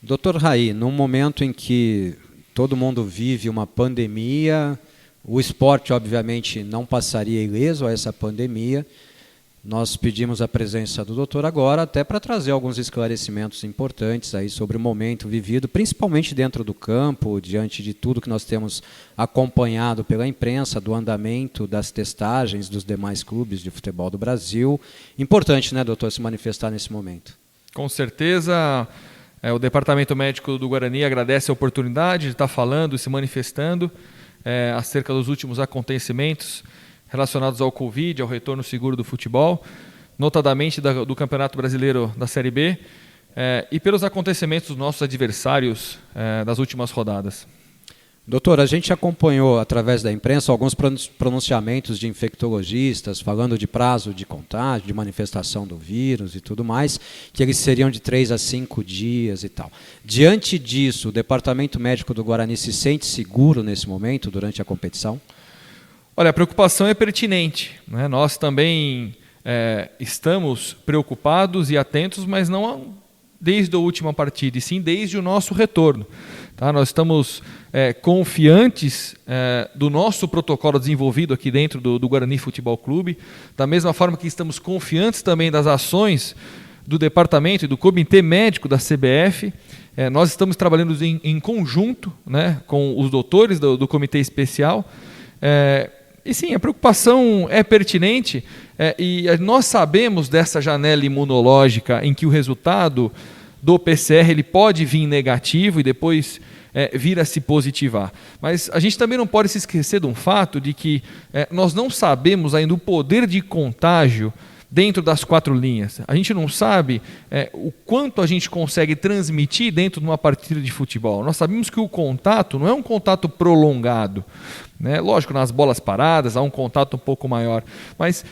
Doutor Raí, num momento em que todo mundo vive uma pandemia, o esporte obviamente não passaria ileso a essa pandemia, nós pedimos a presença do doutor agora até para trazer alguns esclarecimentos importantes aí sobre o momento vivido, principalmente dentro do campo, diante de tudo que nós temos acompanhado pela imprensa, do andamento das testagens dos demais clubes de futebol do Brasil. Importante, né, doutor, se manifestar nesse momento. Com certeza, o Departamento Médico do Guarani agradece a oportunidade de estar falando e se manifestando acerca dos últimos acontecimentos relacionados ao Covid, ao retorno seguro do futebol, notadamente do Campeonato Brasileiro da Série B, e pelos acontecimentos dos nossos adversários das últimas rodadas. Doutor, a gente acompanhou através da imprensa alguns pronunciamentos de infectologistas falando de prazo de contágio, de manifestação do vírus e tudo mais, que eles seriam de 3 a 5 dias e tal. Diante disso, o Departamento Médico do Guarani se sente seguro nesse momento, durante a competição? Olha, a preocupação é pertinente, né? Nós também estamos preocupados e atentos, mas não desde a última partida, e sim desde o nosso retorno. Tá? Nós estamos confiantes do nosso protocolo desenvolvido aqui dentro do Guarani Futebol Clube, da mesma forma que estamos confiantes também das ações do departamento e do comitê médico da CBF. Nós estamos trabalhando em conjunto, né, com os doutores do comitê especial. E sim, a preocupação é pertinente e nós sabemos dessa janela imunológica em que o resultado do PCR ele pode vir negativo e depois vir a se positivar. Mas a gente também não pode se esquecer de um fato de que nós não sabemos ainda o poder de contágio dentro das 4 linhas. A gente não sabe o quanto a gente consegue transmitir dentro de uma partida de futebol. Nós sabemos que o contato não é um contato prolongado, né? Lógico, nas bolas paradas há um contato um pouco maior, mas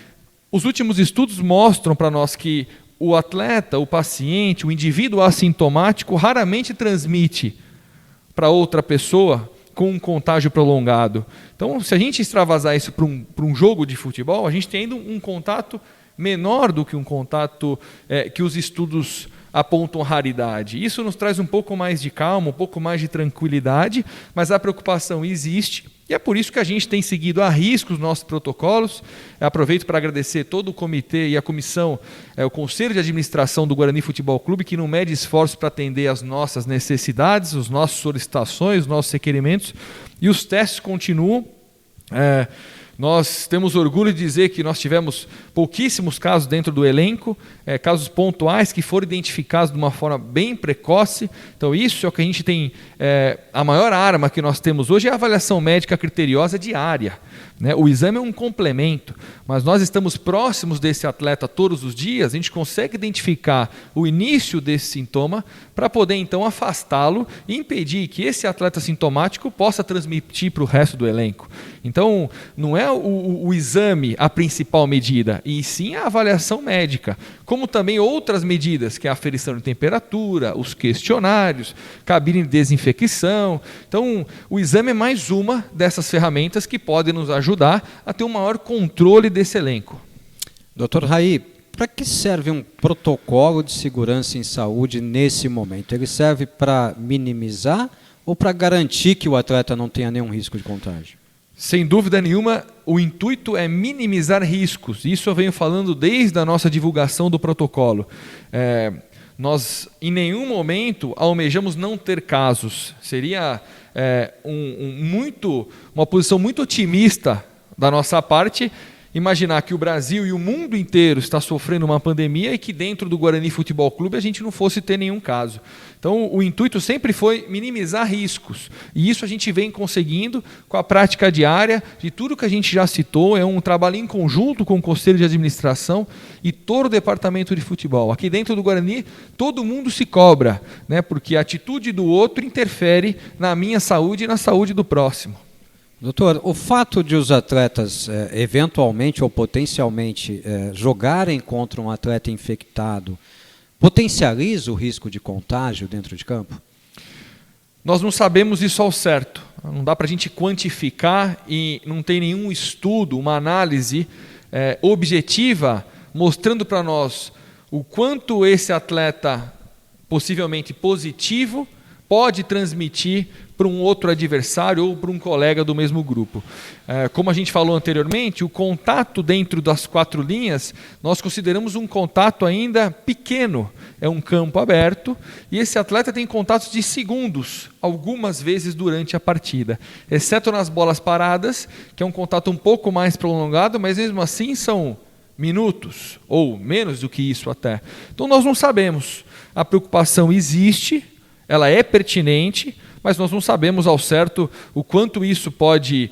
os últimos estudos mostram para nós que o atleta, o paciente, o indivíduo assintomático raramente transmite para outra pessoa com um contágio prolongado. Então, se a gente extravasar isso para um jogo de futebol, a gente tem ainda um contato menor do que um contato que os estudos apontam raridade. Isso nos traz um pouco mais de calma, um pouco mais de tranquilidade, mas a preocupação existe e é por isso que a gente tem seguido à risco os nossos protocolos. Eu aproveito para agradecer todo o comitê e a comissão, o Conselho de Administração do Guarani Futebol Clube, que não mede esforço para atender às nossas necessidades, as nossas solicitações, os nossos requerimentos, e os testes continuam. Nós temos orgulho de dizer que nós tivemos pouquíssimos casos dentro do elenco, casos pontuais que foram identificados de uma forma bem precoce. Então isso é o que a gente tem, a maior arma que nós temos hoje é a avaliação médica criteriosa diária, né? O exame é um complemento, mas nós estamos próximos desse atleta todos os dias, a gente consegue identificar o início desse sintoma para poder então afastá-lo e impedir que esse atleta sintomático possa transmitir para o resto do elenco. Então não é o exame a principal medida, e sim a avaliação médica, como também outras medidas, que é a aferição de temperatura, os questionários, cabine de desinfecção. Então, o exame é mais uma dessas ferramentas que podem nos ajudar a ter um maior controle desse elenco. Doutor Raí, para que serve um protocolo de segurança em saúde nesse momento? Ele serve para minimizar ou para garantir que o atleta não tenha nenhum risco de contágio? Sem dúvida nenhuma, o intuito é minimizar riscos. Isso eu venho falando desde a nossa divulgação do protocolo. Nós, em nenhum momento, almejamos não ter casos. Seria uma posição muito otimista da nossa parte imaginar que o Brasil e o mundo inteiro está sofrendo uma pandemia e que dentro do Guarani Futebol Clube a gente não fosse ter nenhum caso. Então, o intuito sempre foi minimizar riscos. E isso a gente vem conseguindo com a prática diária de tudo que a gente já citou. É um trabalho em conjunto com o Conselho de Administração e todo o Departamento de Futebol. Aqui dentro do Guarani, todo mundo se cobra, né? Porque a atitude do outro interfere na minha saúde e na saúde do próximo. Doutor, o fato de os atletas eventualmente ou potencialmente jogarem contra um atleta infectado potencializa o risco de contágio dentro de campo? Nós não sabemos isso ao certo. Não dá para a gente quantificar e não tem nenhum estudo, uma análise objetiva mostrando para nós o quanto esse atleta possivelmente positivo pode transmitir para um outro adversário ou para um colega do mesmo grupo. Como a gente falou anteriormente, o contato dentro das 4 linhas, nós consideramos um contato ainda pequeno. É um campo aberto e esse atleta tem contatos de segundos, algumas vezes durante a partida, exceto nas bolas paradas, que é um contato um pouco mais prolongado, mas mesmo assim são minutos, ou menos do que isso até. Então nós não sabemos. A preocupação existe, ela é pertinente, mas nós não sabemos ao certo o quanto isso pode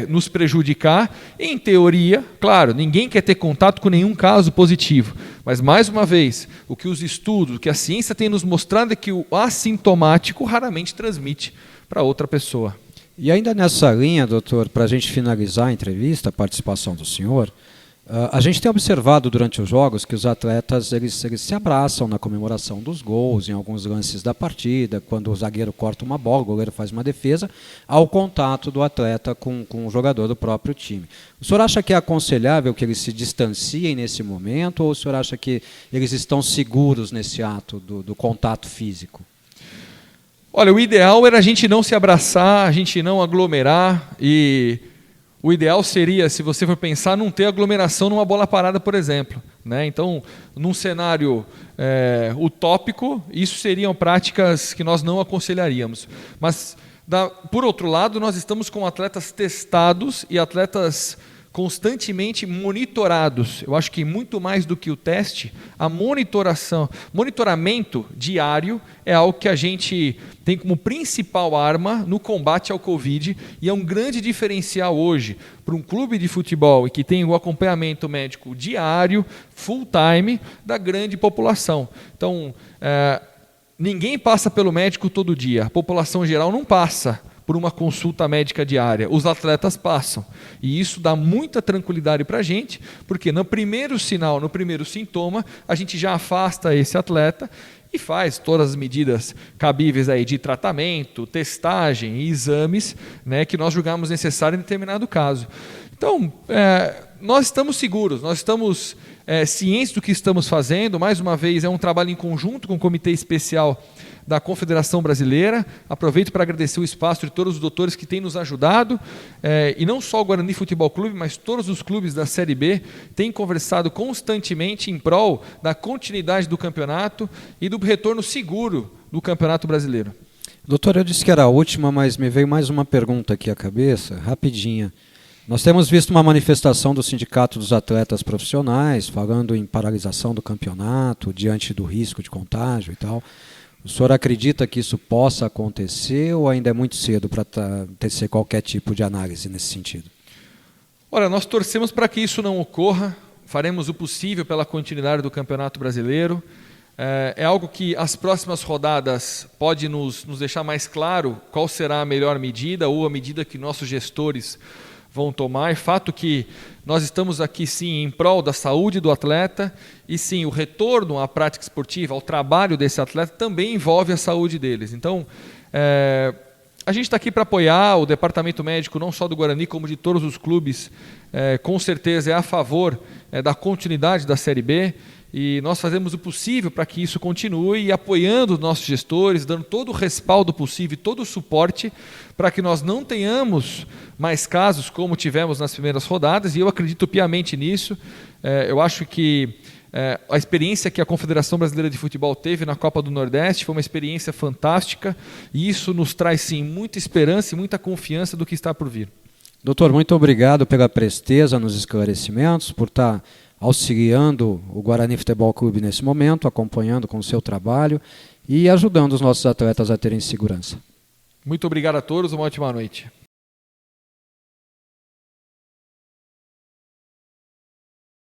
nos prejudicar. Em teoria, claro, ninguém quer ter contato com nenhum caso positivo, mas mais uma vez, o que os estudos, o que a ciência tem nos mostrado é que o assintomático raramente transmite para outra pessoa. E ainda nessa linha, doutor, para a gente finalizar a entrevista, a participação do senhor, a gente tem observado durante os jogos que os atletas eles se abraçam na comemoração dos gols, em alguns lances da partida, quando o zagueiro corta uma bola, o goleiro faz uma defesa, ao contato do atleta com o jogador do próprio time. O senhor acha que é aconselhável que eles se distanciem nesse momento, ou o senhor acha que eles estão seguros nesse ato do contato físico? Olha, o ideal era a gente não se abraçar, a gente não aglomerar e... O ideal seria, se você for pensar, não ter aglomeração numa bola parada, por exemplo, né? Então, num cenário utópico, isso seriam práticas que nós não aconselharíamos. Mas, por outro lado, nós estamos com atletas testados e atletas constantemente monitorados. Eu acho que muito mais do que o teste, a monitoramento diário é algo que a gente tem como principal arma no combate ao Covid e é um grande diferencial hoje para um clube de futebol e que tem o acompanhamento médico diário, full time, da grande população. Então, ninguém passa pelo médico todo dia, a população geral não passa por uma consulta médica diária. Os atletas passam. E isso dá muita tranquilidade para a gente, porque no primeiro sinal, no primeiro sintoma, a gente já afasta esse atleta e faz todas as medidas cabíveis aí de tratamento, testagem e exames, né, que nós julgamos necessário em determinado caso. Então, nós estamos seguros, nós estamos cientes do que estamos fazendo. Mais uma vez, é um trabalho em conjunto com o Comitê Especial da Confederação Brasileira. Aproveito para agradecer o espaço de todos os doutores que têm nos ajudado, e não só o Guarani Futebol Clube, mas todos os clubes da Série B têm conversado constantemente em prol da continuidade do campeonato e do retorno seguro do Campeonato Brasileiro. Doutor, eu disse que era a última, mas me veio mais uma pergunta aqui à cabeça, rapidinha. Nós temos visto uma manifestação do Sindicato dos Atletas Profissionais, falando em paralisação do campeonato, diante do risco de contágio e tal. O senhor acredita que isso possa acontecer ou ainda é muito cedo para tecer qualquer tipo de análise nesse sentido? Olha, nós torcemos para que isso não ocorra, faremos o possível pela continuidade do Campeonato Brasileiro. É algo que as próximas rodadas pode nos deixar mais claro qual será a melhor medida ou a medida que nossos gestores vão tomar. É fato que nós estamos aqui sim em prol da saúde do atleta e sim o retorno à prática esportiva, ao trabalho desse atleta também envolve a saúde deles. Então, a gente está aqui para apoiar o departamento médico não só do Guarani como de todos os clubes, com certeza é a favor da continuidade da Série B. E nós fazemos o possível para que isso continue e apoiando os nossos gestores, dando todo o respaldo possível, todo o suporte para que nós não tenhamos mais casos como tivemos nas primeiras rodadas, e eu acredito piamente nisso. Eu acho que a experiência que a Confederação Brasileira de Futebol teve na Copa do Nordeste foi uma experiência fantástica e isso nos traz sim muita esperança e muita confiança do que está por vir. Doutor, muito obrigado pela presteza nos esclarecimentos, por estar auxiliando o Guarani Futebol Clube nesse momento, acompanhando com o seu trabalho e ajudando os nossos atletas a terem segurança. Muito obrigado a todos, uma ótima noite.